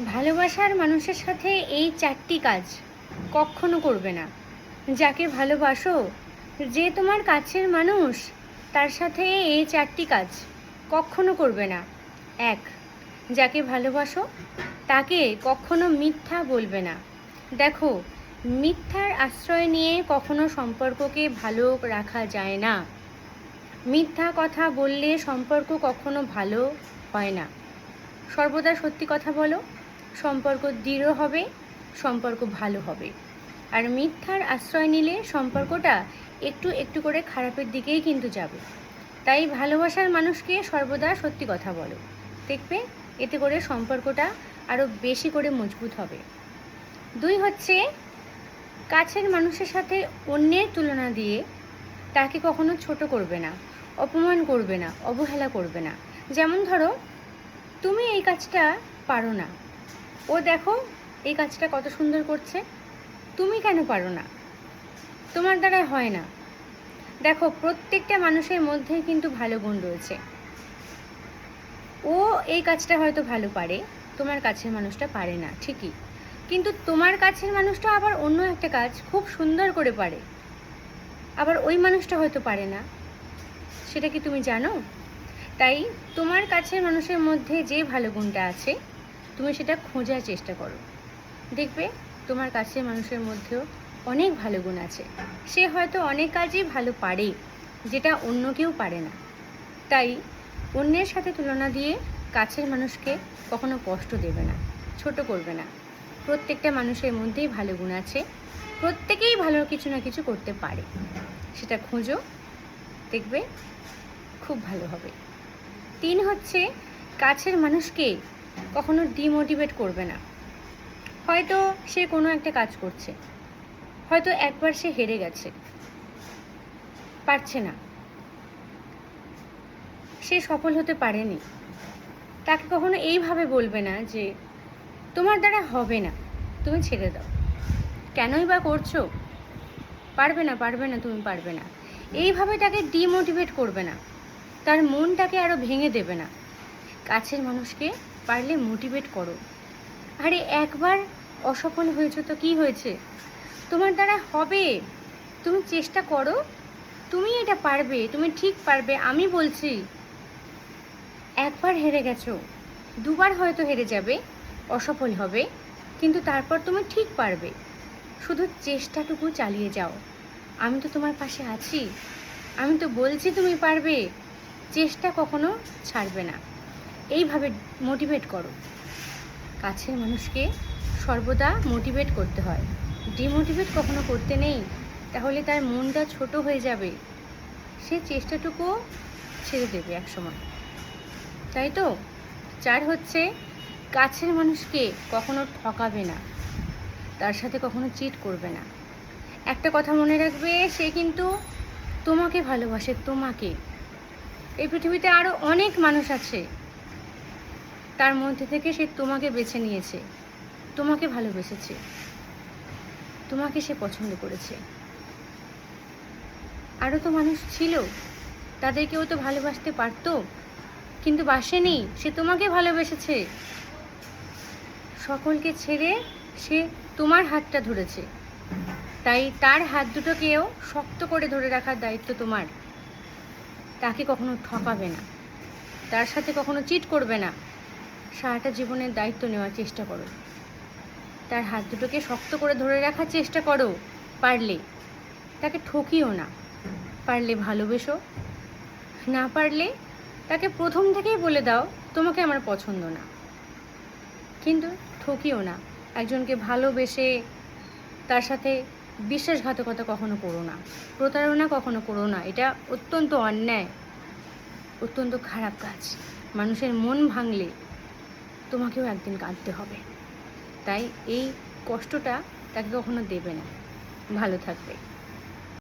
ভালোবাসার মানুষের সাথে এই 4টি কাজ কখনো করবে না। যাকে ভালোবাসো, যে তোমার কাছের মানুষ, তার সাথে এই 4টি কাজ কখনো করবে না। 1. যাকে ভালোবাসো তাকে কখনো মিথ্যা বলবে না। দেখো, মিথ্যার আশ্রয় নিয়ে কখনো সম্পর্ককে ভালো রাখা যায় না। মিথ্যা কথা বললে সম্পর্ক কখনো ভালো হয় না। সর্বদা সত্যি কথা বলো, সম্পর্ক দৃঢ় হবে, সম্পর্ক ভালো হবে। আর মিথ্যার আশ্রয় নিলে সম্পর্কটা একটু একটু করে খারাপের দিকেই কিন্তু যাবে। তাই ভালোবাসার মানুষকে সর্বদা সত্যি কথা বলো, দেখবে এতে করে সম্পর্কটা আরও বেশি করে মজবুত হবে। 2 হচ্ছে, কাছের মানুষের সাথে অন্যের তুলনা দিয়ে তাকে কখনো ছোট করবে না, অপমান করবে না, অবহেলা করবে না। যেমন ধরো, তুমি এই কাজটা পারো না, ও দেখো এই কাজটা কত সুন্দর করছে, তুমি কেন পারো না, তোমার দ্বারা হয় না। দেখো, প্রত্যেকটা মানুষের মধ্যেই কিন্তু ভালো গুণ রয়েছে। ও এই কাজটা হয়তো ভালো পারে, তোমার কাছের মানুষটা পারে না ঠিকই, কিন্তু তোমার কাছের মানুষটা আবার অন্য একটা কাজ খুব সুন্দর করে পারে, আবার ওই মানুষটা হয়তো পারে না। সেটা কি তুমি জানো? তাই তোমার কাছের মানুষের মধ্যে যে ভালো গুণটা আছে, তুমি সেটা খোঁজার চেষ্টা করো। দেখবে তোমার কাছের মানুষের মধ্যেও অনেক ভালো গুণ আছে। সে হয়তো অনেক কাজই ভালো পারে, যেটা অন্য কেউ পারে না। তাই অন্যের সাথে তুলনা দিয়ে কাছের মানুষকে কখনো কষ্ট দেবে না, ছোট করবে না। প্রত্যেকটা মানুষের মধ্যেই ভালো গুণ আছে, প্রত্যেকেই ভালো কিছু না কিছু করতে পারে। সেটা খোঁজো, দেখবে খুব ভালো হবে। 3 হচ্ছে, কাছের মানুষকে কখনো ডিমোটিভেট করবে না। হয়তো সে কোনো একটা কাজ করছে, হয়তো একবার সে হেরে গেছে, পারছে না, সে সফল হতে পারেনি। তাকে কখনো এইভাবে বলবে না যে তোমার দ্বারা হবে না, তুমি ছেড়ে দাও, কেনই বা করছো, পারবে না পারবে না, তুমি পারবে না। এইভাবে তাকে ডিমোটিভেট করবে না, তার মনটাকে আরও ভেঙে দেবে না। কাছের মানুষকে পারলে মোটিভেট করো। আরে একবার অসফল হয়েছো তো কি হয়েছে, তোমার দ্বারা হবে, তুমি চেষ্টা করো, তুমি এটা পারবে, তুমি ঠিক পারবে। আমি বলছি, একবার হেরে গেছো, 2বার হয়তো হেরে যাবে, অসফল হবে, কিন্তু তারপর তুমি ঠিক পারবে। শুধু চেষ্টাটুকু চালিয়ে যাও। আমি তো তোমার পাশে আছি, আমি তো বলছি তুমি পারবে, চেষ্টা কখনো ছাড়বে না। এইভাবে মোটিভেট করো। কাছের মানুষকে সর্বদা মোটিভেট করতে হয়, ডিমোটিভেট কখনো করতে নেই, তাহলে তার মনটা ছোট হয়ে যাবে, সে চেষ্টাটুকু ছেড়ে দেবে একসময়। তাই তো। 4 হচ্ছে, কাছের মানুষকে কখনো ঠকাবে না, তার সাথে কখনো চিট করবে না। একটা কথা মনে রাখবে, সে কিন্তু তোমাকে ভালোবাসে, তোমাকে। এই পৃথিবীতে আরও অনেক মানুষ আছে, তার মধ্যে থেকে সে তোমাকে বেছে নিয়েছে, তোমাকে ভালোবেসেছে, তোমাকে সে পছন্দ করেছে। আরও তো মানুষ ছিল, তাদেরকেও তো ভালোবাসতে পারতো, কিন্তু বাসেনি, সে তোমাকে ভালোবেসেছে। সকলকে ছেড়ে সে তোমার হাতটা ধরেছে, তাই তার হাত দুটোকেও শক্ত করে ধরে রাখার দায়িত্ব তোমার। তাকে কখনো ঠকাবে না, তার সাথে কখনো চিট করবে না। সারাটা জীবনের দায়িত্ব নেওয়ার চেষ্টা করো, তার হাত দুটোকে শক্ত করে ধরে রাখার চেষ্টা করো। পারলে তাকে ঠকিও না, পারলে ভালোবেসো, না পারলে তাকে প্রথম থেকেই বলে দাও তোমাকে আমার পছন্দ না, কিন্তু ঠকিও না। একজনকে ভালোবেসে তার সাথে বিশ্বাসঘাতকতা কখনো করো না, প্রতারণা কখনো করো না। এটা অত্যন্ত অন্যায়, অত্যন্ত খারাপ কাজ। মানুষের মন ভাঙলে তোমাকেও একদিন কাঁদতে হবে, তাই এই কষ্টটা তাকে কখনো দেবে না। ভালো থাকবে।